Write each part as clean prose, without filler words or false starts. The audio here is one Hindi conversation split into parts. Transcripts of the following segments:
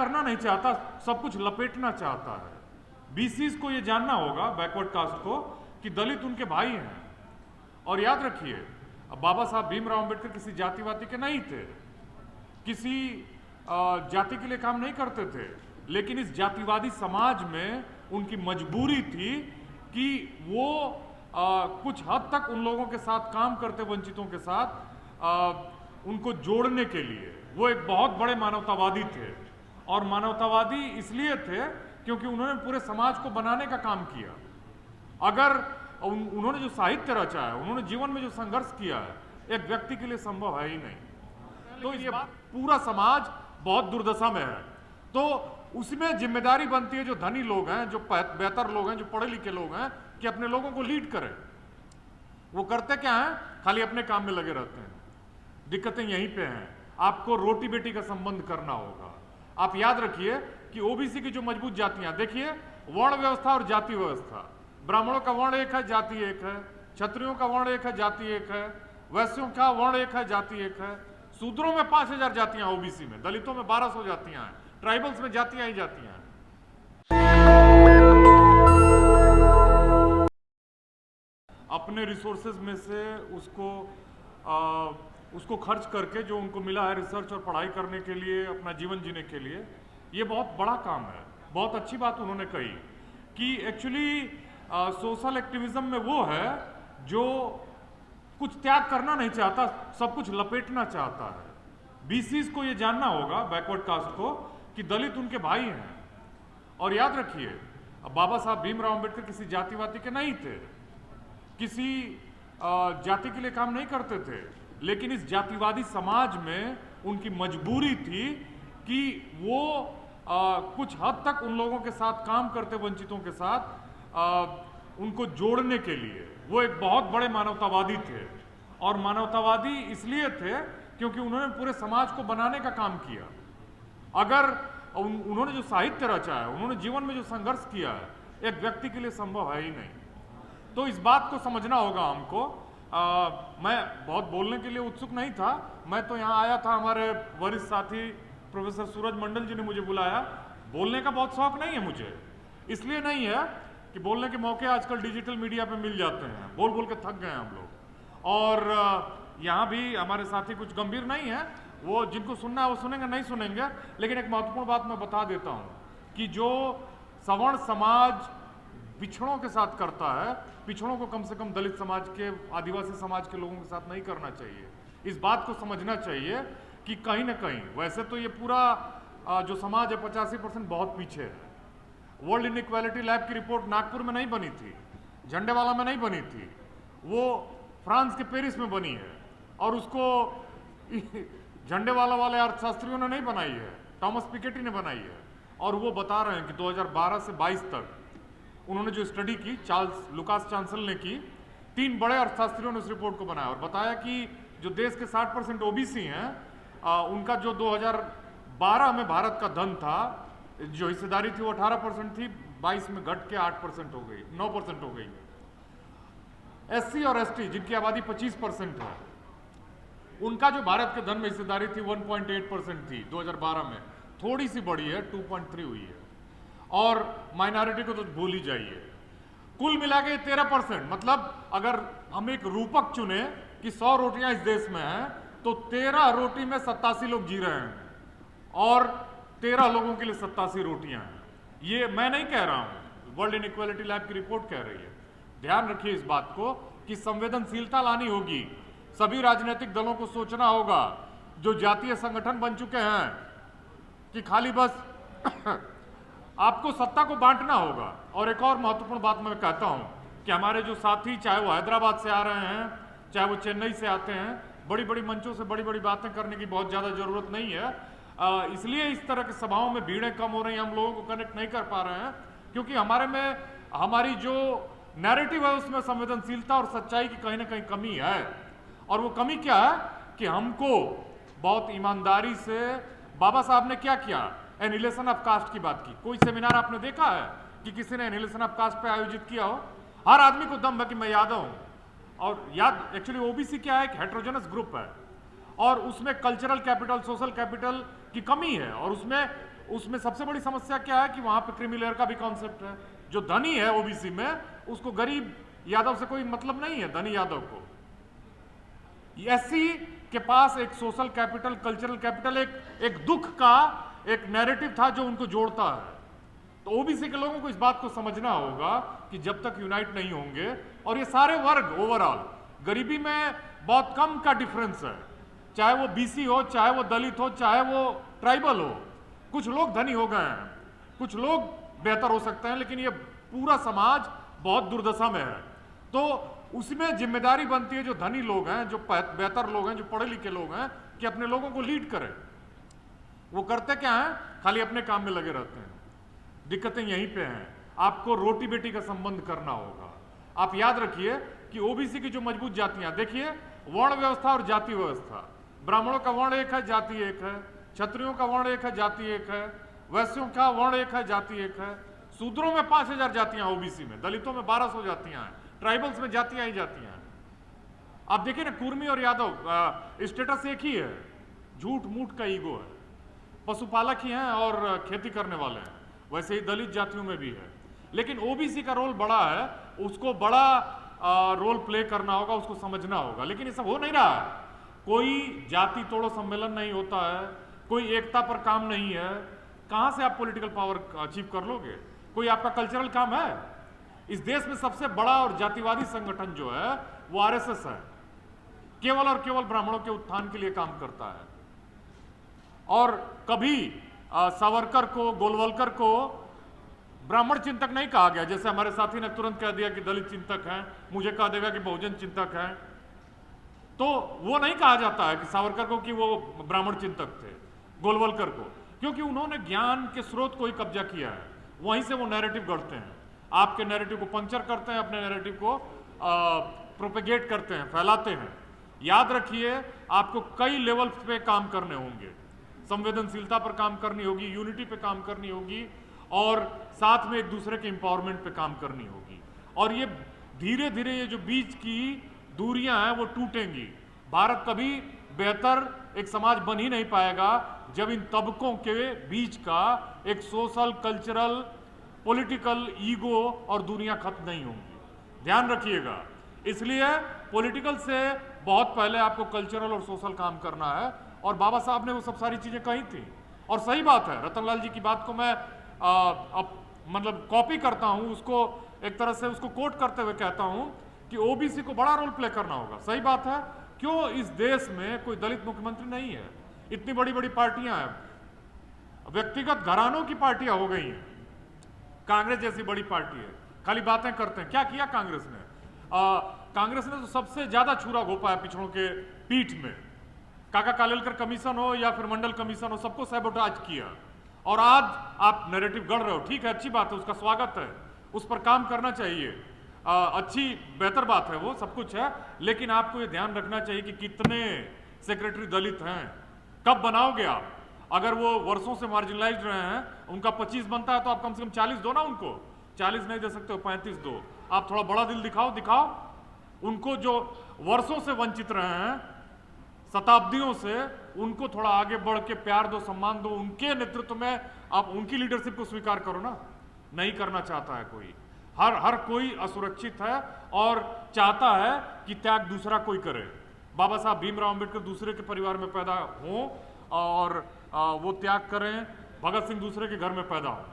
करना नहीं चाहता, सब कुछ लपेटना चाहता है। बीसीस को यह जानना होगा, बैकवर्ड कास्ट को, कि दलित उनके भाई हैं। और याद रखिए, अब बाबा साहब भीमराव अंबेडकर किसी जातिवादी के नहीं थे, किसी जाति के लिए काम नहीं करते थे, लेकिन इस जातिवादी समाज में उनकी मजबूरी थी कि वो कुछ हद तक उन लोगों के साथ काम करते, वंचितों के साथ उनको जोड़ने के लिए। वो एक बहुत बड़े मानवतावादी थे, और मानवतावादी इसलिए थे क्योंकि उन्होंने पूरे समाज को बनाने का काम किया। अगर उन्होंने जो साहित्य रचा है, उन्होंने जीवन में जो संघर्ष किया है, एक व्यक्ति के लिए संभव है ही नहीं। तो ये पूरा समाज बहुत दुर्दशा में है, तो उसमें जिम्मेदारी बनती है जो धनी लोग हैं, जो बेहतर लोग हैं, जो पढ़े लिखे लोग हैं, कि अपने लोगों को लीड करें। वो करते क्या हैं? खाली अपने काम में लगे रहते हैं। दिक्कतें यहीं पे हैं। आपको रोटी बेटी का संबंध करना होगा। आप याद रखिए कि ओबीसी की जो मजबूत जातियां, देखिए, वर्ण व्यवस्था और जाति व्यवस्था। ब्राह्मणों का वर्ण एक है, जाति एक है। क्षत्रियों का वर्ण एक है, जाति एक है। वैश्यों का वर्ण एक है, जाति एक है। शूद्रों में 5000 जातियां, ओबीसी में, दलितों में 1200 जातियां हैं, ट्राइबल्स में जातियां ही जातियां हैं। अपने रिसोर्सेज में से उसको खर्च करके जो उनको मिला है रिसर्च और पढ़ाई करने के लिए, अपना जीवन जीने के लिए, ये बहुत बड़ा काम है। बहुत अच्छी बात उन्होंने कही कि एक्चुअली सोशल एक्टिविज्म में वो है जो कुछ त्याग करना नहीं चाहता, सब कुछ लपेटना चाहता है। बीसीस को ये जानना होगा, बैकवर्ड कास्ट को, कि दलित उनके भाई हैं। और याद रखिए, अब बाबा साहब भीमराव अंबेडकर किसी जातिवादी के नहीं थे, किसी जाति के लिए काम नहीं करते थे, लेकिन इस जातिवादी समाज में उनकी मजबूरी थी कि वो कुछ हद तक उन लोगों के साथ काम करते, वंचितों के साथ उनको जोड़ने के लिए। वो एक बहुत बड़े मानवतावादी थे, और मानवतावादी इसलिए थे क्योंकि उन्होंने पूरे समाज को बनाने का काम किया। अगर उन्होंने जो साहित्य रचा है, उन्होंने जीवन में जो संघर्ष किया है, एक व्यक्ति के लिए संभव है ही नहीं। तो इस बात को समझना होगा हमको। मैं बहुत बोलने के लिए उत्सुक नहीं था। मैं तो यहाँ आया था, हमारे वरिष्ठ साथी प्रोफेसर सूरज मंडल जी ने मुझे बुलाया। बोलने का बहुत शौक नहीं है मुझे, इसलिए नहीं है कि बोलने के मौके आजकल डिजिटल मीडिया पे मिल जाते हैं, बोल बोल के थक गए हम लोग। और यहाँ भी हमारे साथी कुछ गंभीर नहीं है, वो जिनको सुनना है वो सुनेंगे, नहीं सुनेंगे। लेकिन एक महत्वपूर्ण बात मैं बता देता हूँ कि जो सवर्ण समाज पिछड़ों के साथ करता है, पिछड़ों को कम से कम दलित समाज के, आदिवासी समाज के लोगों के साथ नहीं करना चाहिए। इस बात को समझना चाहिए कि कहीं ना कहीं, वैसे तो ये पूरा जो समाज है 85% बहुत पीछे है। वर्ल्ड इनइक्वालिटी लैब की रिपोर्ट नागपुर में नहीं बनी थी, झंडेवाला में नहीं बनी थी, वो फ्रांस के पेरिस में बनी है, और उसको झंडेवाला वाले अर्थशास्त्रियों ने नहीं बनाई है, थॉमस पिकेटी ने बनाई है। और वो बता रहे हैं कि 2012 से 22 तक उन्होंने जो स्टडी की, चार्ल्स लुकास चांसल ने की, 3 बड़े अर्थशास्त्रियों ने उस रिपोर्ट को बनाया और बताया कि जो देश के 60% ओबीसी हैं, उनका जो 2012 में भारत का धन था, जो हिस्सेदारी थी वो 18% थी, 22 में घट के 8% हो गई, 9% हो गई। एससी और एसटी जिनकी आबादी 25% है, उनका जो भारत के धन में हिस्सेदारी थी 1.8% थी 2012 में, थोड़ी सी बढ़ी है, 2.3 हुई है। और माइनॉरिटी को तो भूल ही जाइए। कुल मिला के 13%, मतलब अगर हम एक रूपक चुने कि 100 रोटियां इस देश में हैं, तो 13 रोटी में 87 लोग जी रहे हैं, और 13 लोगों के लिए 87 रोटियां हैं। ये मैं नहीं कह रहा हूं, वर्ल्ड इनइक्वालिटी लैब की रिपोर्ट कह रही है। ध्यान रखिए इस बात को कि संवेदनशीलता लानी होगी। सभी राजनीतिक दलों को सोचना होगा, जो जातीय संगठन बन चुके हैं, कि खाली बस आपको सत्ता को बांटना होगा। और एक और महत्वपूर्ण बात मैं कहता हूं कि हमारे जो साथी, चाहे वो हैदराबाद से आ रहे हैं, चाहे वो चेन्नई से आते हैं, बड़ी बड़ी मंचों से बड़ी बड़ी बातें करने की बहुत ज़्यादा ज़रूरत नहीं है। इसलिए इस तरह की सभाओं में भीड़ें कम हो रही हैं, हम लोगों को कनेक्ट नहीं कर पा रहे हैं, क्योंकि हमारी जो नैरेटिव है उसमें संवेदनशीलता और सच्चाई की कहीं ना कहीं कमी है। और वो कमी क्या है कि हमको बहुत ईमानदारी से, बाबा साहब ने क्या किया, एनिहिलेशन ऑफ कास्ट की बात की। कोई सेमिनार आपने देखा है कि किसी ने एनिहिलेशन ऑफ कास्ट पे आयोजित किया हो? हर आदमी को दम है कि मैं यादव हूं। और याद, एक्चुअली ओबीसी क्या है, एक हेट्रोजेनस ग्रुप है, और उसमें कल्चरल कैपिटल, सोशल कैपिटल की कमी है, और उसमें उसमें सबसे बड़ी समस्या क्या है कि वहां पे क्रीमी लेयर का भी कॉन्सेप्ट है। जो धनी है ओबीसी में, उसको गरीब यादव से कोई मतलब नहीं है। धनी यादव को, एससी के पास एक सोशल कैपिटल, कल्चरल कैपिटल, एक दुख का एक नैरेटिव था जो उनको जोड़ता है। तो ओबीसी के लोगों को इस बात को समझना होगा कि जब तक यूनाइट नहीं होंगे, और ये सारे वर्ग ओवरऑल, गरीबी में बहुत कम का डिफरेंस है, चाहे वो बीसी हो, चाहे वो दलित हो, चाहे वो ट्राइबल हो। कुछ लोग धनी हो गए हैं, कुछ लोग बेहतर हो सकते हैं, लेकिन ये पूरा समाज बहुत दुर्दशा में है। तो उसमें जिम्मेदारी बनती है जो धनी लोग हैं, जो बेहतर लोग हैं, जो पढ़े लिखे लोग हैं, कि अपने लोगों को लीड करें। वो करते क्या हैं? खाली अपने काम में लगे रहते हैं। दिक्कतें यहीं पे हैं। आपको रोटी बेटी का संबंध करना होगा। आप याद रखिए कि ओबीसी की जो मजबूत जातियां, देखिए वर्ण व्यवस्था और जाति व्यवस्था, ब्राह्मणों का वर्ण एक है, जाति एक है, क्षत्रियों का वर्ण एक है, जाति एक है, वैश्यों का वर्ण एक है, जाति एक है, शूद्रों में 5000 जातियां, ओबीसी में, दलितों में 1200 जातियां हैं, ट्राइबल्स में जातियां ही जातियां हैं। आप देखिए ना, कुर्मी और यादव स्टेटस एक ही है, झूठ मूठ का ईगो है, पशुपालक ही हैं और खेती करने वाले हैं। वैसे ही दलित जातियों में भी है, लेकिन ओबीसी का रोल बड़ा है, उसको बड़ा रोल प्ले करना होगा, उसको समझना होगा। लेकिन ये सब हो नहीं रहा है। कोई जाति तोड़ो सम्मेलन नहीं होता है, कोई एकता पर काम नहीं है। कहां से आप पॉलिटिकल पावर अचीव कर लोगे? कोई आपका कल्चरल काम है? इस देश में सबसे बड़ा और जातिवादी संगठन जो है वो आरएसएस है, केवल और केवल ब्राह्मणों के उत्थान के लिए काम करता है। और कभी सावरकर को, गोलवलकर को ब्राह्मण चिंतक नहीं कहा गया। जैसे हमारे साथी ने तुरंत कह दिया कि दलित चिंतक हैं, मुझे कहा देगा कि बहुजन चिंतक हैं। तो वो नहीं कहा जाता है कि सावरकर को कि वो ब्राह्मण चिंतक थे, गोलवलकर को, क्योंकि उन्होंने ज्ञान के स्रोत को ही कब्जा किया है। वहीं से वो नैरेटिव गढ़ते हैं, आपके नैरेटिव को पंक्चर करते हैं, अपने नैरेटिव को प्रोपेगेट करते हैं, फैलाते हैं। याद रखिए, आपको कई लेवल्स पे काम करने होंगे। संवेदनशीलता पर काम करनी होगी, यूनिटी पे काम करनी होगी, और साथ में एक दूसरे के एम्पावरमेंट पे काम करनी होगी। और ये धीरे धीरे ये जो बीच की दूरियां हैं वो टूटेंगी। भारत कभी बेहतर एक समाज बन ही नहीं पाएगा जब इन तबकों के बीच का एक सोशल, कल्चरल, पॉलिटिकल ईगो और दूरियां खत्म नहीं होंगी। ध्यान रखिएगा। इसलिए पॉलिटिकल से बहुत पहले आपको कल्चरल और सोशल काम करना है, और बाबा साहब ने वो सब सारी चीजें कही थी। और सही बात है, रतनलाल जी की बात को मैं मतलब कॉपी करता हूं, उसको एक तरह से उसको कोट करते हुए कहता हूं कि ओबीसी को बड़ा रोल प्ले करना होगा। सही बात है। क्यों इस देश में कोई दलित मुख्यमंत्री नहीं है? इतनी बड़ी बड़ी पार्टियां हैं, व्यक्तिगत घरानों की पार्टियां हो गई हैं। कांग्रेस जैसी बड़ी पार्टी है, खाली बातें करते हैं। क्या किया कांग्रेस ने? कांग्रेस ने तो सबसे ज्यादा छुरा घोपा है पिछड़ों के पीठ में। काका कालेलकर कमीशन हो या फिर मंडल कमीशन हो, सबको सैबोटाज किया। और आज आप नैरेटिव गढ़ रहे हो, ठीक है, अच्छी बात है, उसका स्वागत है, उस पर काम करना चाहिए, अच्छी बेहतर बात है, वो सब कुछ है। लेकिन आपको ये ध्यान रखना चाहिए कि कितने सेक्रेटरी दलित हैं, कब बनाओगे आप? अगर वो वर्षों से मार्जिनलाइज रहे हैं, उनका 25 बनता है तो आप कम से कम 40 दो ना उनको। 40 नहीं दे सकते हो, 35 दो। आप थोड़ा बड़ा दिल दिखाओ। उनको जो वर्षों से वंचित रहे हैं, शताब्दियों से, उनको थोड़ा आगे बढ़ के प्यार दो, सम्मान दो। उनके नेतृत्व में आप उनकी लीडरशिप को स्वीकार करो ना। नहीं करना चाहता है कोई। हर कोई असुरक्षित है और चाहता है कि त्याग दूसरा कोई करे। बाबा साहब भीमराव अंबेडकर दूसरे के परिवार में पैदा हों और वो त्याग करें, भगत सिंह दूसरे के घर में पैदा हो।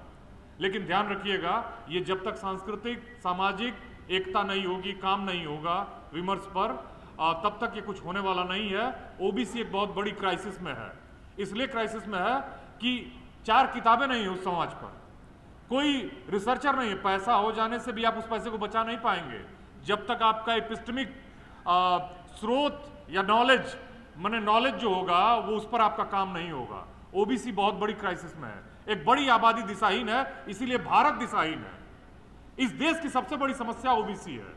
लेकिन ध्यान रखिएगा, ये जब तक सांस्कृतिक, सामाजिक एकता नहीं होगी, काम नहीं होगा विमर्श पर, तब तक ये कुछ होने वाला नहीं है। ओबीसी एक बहुत बड़ी क्राइसिस में है। इसलिए क्राइसिस में है कि 4 किताबें नहीं है उस समाज पर, कोई रिसर्चर नहीं है। पैसा हो जाने से भी आप उस पैसे को बचा नहीं पाएंगे जब तक आपका एपिस्टेमिक स्रोत या नॉलेज, माने नॉलेज जो होगा वो उस पर आपका काम नहीं होगा। ओबीसी बहुत बड़ी क्राइसिस में है। एक बड़ी आबादी दिशाहीन है, इसीलिए भारत दिशाहीन है। इस देश की सबसे बड़ी समस्या ओबीसी है।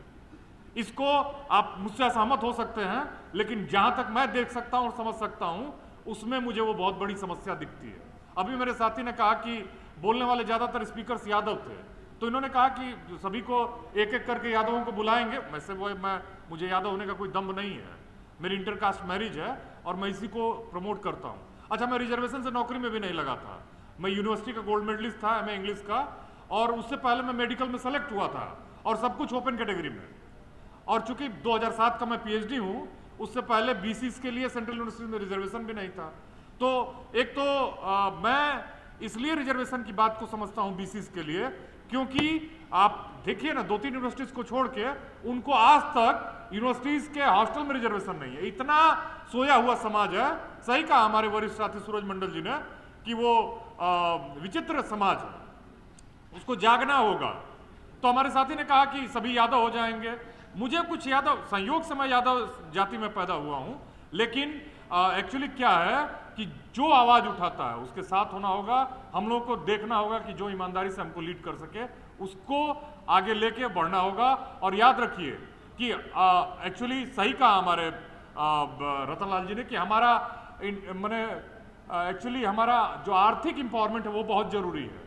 इसको आप मुझसे असहमत हो सकते हैं, लेकिन जहां तक मैं देख सकता हूं और समझ सकता हूं, उसमें मुझे वो बहुत बड़ी समस्या दिखती है। अभी मेरे साथी ने कहा कि बोलने वाले ज्यादातर स्पीकर्स यादव थे, तो इन्होंने कहा कि सभी को एक एक करके यादवों को बुलाएंगे। वैसे वो मुझे यादव होने का कोई दम्भ नहीं है, मेरी इंटरकास्ट मैरिज है और मैं इसी को प्रमोट करता हूं। अच्छा, मैं रिजर्वेशन से नौकरी में भी नहीं लगा था, मैं यूनिवर्सिटी का गोल्ड मेडलिस्ट था एमए इंग्लिश का, और उससे पहले मैं मेडिकल में सेलेक्ट हुआ था और सब कुछ ओपन कैटेगरी में। और चूंकि 2007 का मैं पीएचडी हूँ, उससे पहले बीसीस के लिए सेंट्रल यूनिवर्सिटी में रिजर्वेशन भी नहीं था। तो एक तो मैं इसलिए रिजर्वेशन की बात को समझता हूँ बीसीस के लिए, क्योंकि आप देखिए ना 2-3 यूनिवर्सिटीज को छोड़ के उनको आज तक यूनिवर्सिटीज के हॉस्टल में रिजर्वेशन नहीं है। इतना सोया हुआ समाज है। सही कहा हमारे वरिष्ठ साथी सूरज मंडल जी ने कि वो विचित्र समाज है, उसको जागना होगा। तो हमारे साथी ने कहा कि सभी यादव हो जाएंगे। मुझे कुछ यादव, संयोग से मैं यादव जाति में पैदा हुआ हूं, लेकिन एक्चुअली क्या है कि जो आवाज उठाता है उसके साथ होना होगा। हम लोगों को देखना होगा कि जो ईमानदारी से हमको लीड कर सके उसको आगे लेके बढ़ना होगा। और याद रखिए कि एक्चुअली सही कहा हमारे रतनलाल जी ने कि हमारा मैंने एक्चुअली हमारा जो आर्थिक इंपावरमेंट है वो बहुत जरूरी है।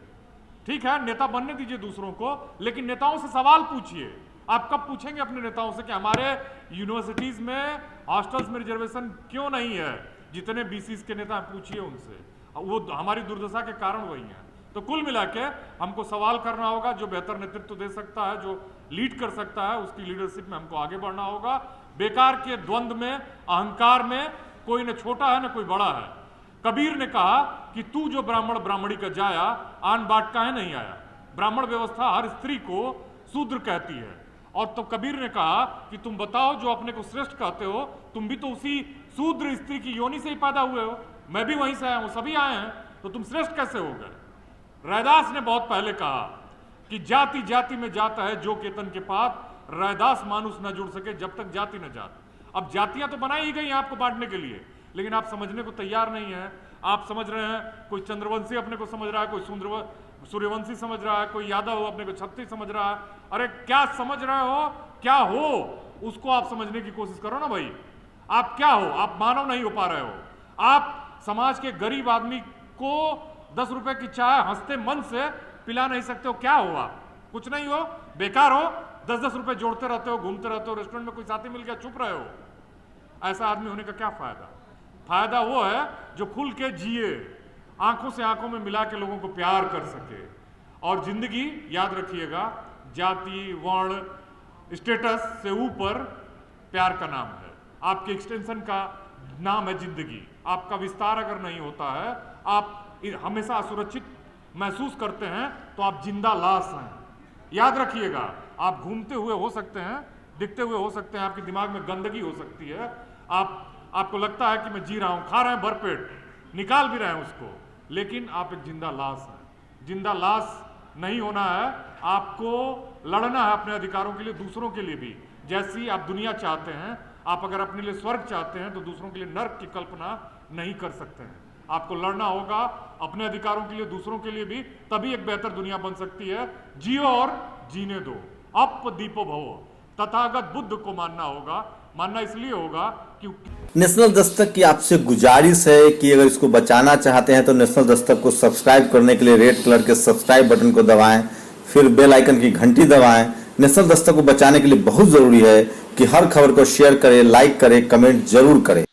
ठीक है, नेता बनने दीजिए दूसरों को, लेकिन नेताओं से सवाल पूछिए। आप कब पूछेंगे अपने नेताओं से कि हमारे यूनिवर्सिटीज में हॉस्टल्स में रिजर्वेशन क्यों नहीं है? जितने बीसीस के नेता पूछिए उनसे, वो हमारी दुर्दशा के कारण वही हैं। तो कुल मिला के हमको सवाल करना होगा। जो बेहतर नेतृत्व दे सकता है, जो लीड कर सकता है, उसकी लीडरशिप में हमको आगे बढ़ना होगा। बेकार के द्वंद्व में, अहंकार में कोई न छोटा है न कोई बड़ा है। कबीर ने कहा कि तू जो ब्राह्मण ब्राह्मणी का जाया, आन बाट काहे नहीं आया। ब्राह्मण व्यवस्था हर स्त्री को शूद्र कहती है। और तो कबीर ने कहा कि तुम बताओ, जो अपने को श्रेष्ठ कहते हो, तुम भी तो उसी शूद्र स्त्री की योनि से ही पैदा हुए हो। मैं भी वहीं से आया हूं, सभी आए हैं, तो तुम श्रेष्ठ कैसे हो गए? रैदास ने बहुत पहले कहा कि जाति जाति में जाता है जो केतन के पात, रैदास मानुष न जुड़ सके जब तक जाति न जात। अब जातियां तो बनाई ही गई हैं आपको बांटने के लिए, लेकिन आप समझने को तैयार नहीं है। आप समझ रहे हैं कोई चंद्रवंशी अपने को समझ रहा है, कोई सूर्यवंशी समझ रहा है, कोई यादव अपने को छत्तीस समझ रहा है। अरे क्या समझ रहे हो, क्या हो, उसको आप समझने की कोशिश करो ना भाई। आप क्या हो? आप मानव नहीं हो पा रहे हो। आप समाज के गरीब आदमी को 10 रुपए की चाय हंसते मन से पिला नहीं सकते हो। क्या हो आप? कुछ नहीं हो, बेकार हो। 10-10 रुपए जोड़ते रहते हो, घूमते रहते हो, रेस्टोरेंट में कोई साथी मिल गया चुप रहे हो। ऐसा आदमी होने का क्या फायदा? फायदा वो है जो खुल के जिए, आंखों से आंखों में मिला के लोगों को प्यार कर सके। और जिंदगी याद रखिएगा, जाति वर्ण स्टेटस से ऊपर प्यार का नाम है। आपके एक्सटेंशन का नाम है जिंदगी। आपका विस्तार अगर नहीं होता है, आप हमेशा असुरक्षित महसूस करते हैं, तो आप जिंदा लाश हैं। याद रखिएगा, आप घूमते हुए हो सकते हैं, दिखते हुए हो सकते हैं, आपके दिमाग में गंदगी हो सकती है, आपको लगता है कि मैं जी रहा हूं, खा रहे हैं भरपेट, निकाल भी रहे हैं उसको, लेकिन आप एक जिंदा लाश हैं। जिंदा लाश नहीं होना है, आपको लड़ना है अपने अधिकारों के लिए, दूसरों के लिए भी। जैसी आप दुनिया चाहते हैं, आप अगर अपने लिए स्वर्ग चाहते हैं तो दूसरों के लिए नर्क की कल्पना नहीं कर सकते हैं। आपको लड़ना होगा अपने अधिकारों के लिए, दूसरों के लिए भी, तभी एक बेहतर दुनिया बन सकती है। जियो और जीने दो, अप दीपो भवो। तथागत बुद्ध को मानना होगा। मानना इसलिए होगा कि नेशनल दस्तक की आपसे गुजारिश है कि अगर इसको बचाना चाहते हैं तो नेशनल दस्तक को सब्सक्राइब करने के लिए रेड कलर के सब्सक्राइब बटन को दबाएं, फिर बेल आइकन की घंटी दबाएं। नेशनल दस्तक को बचाने के लिए बहुत जरूरी है कि हर खबर को शेयर करें, लाइक करें, कमेंट जरूर करें।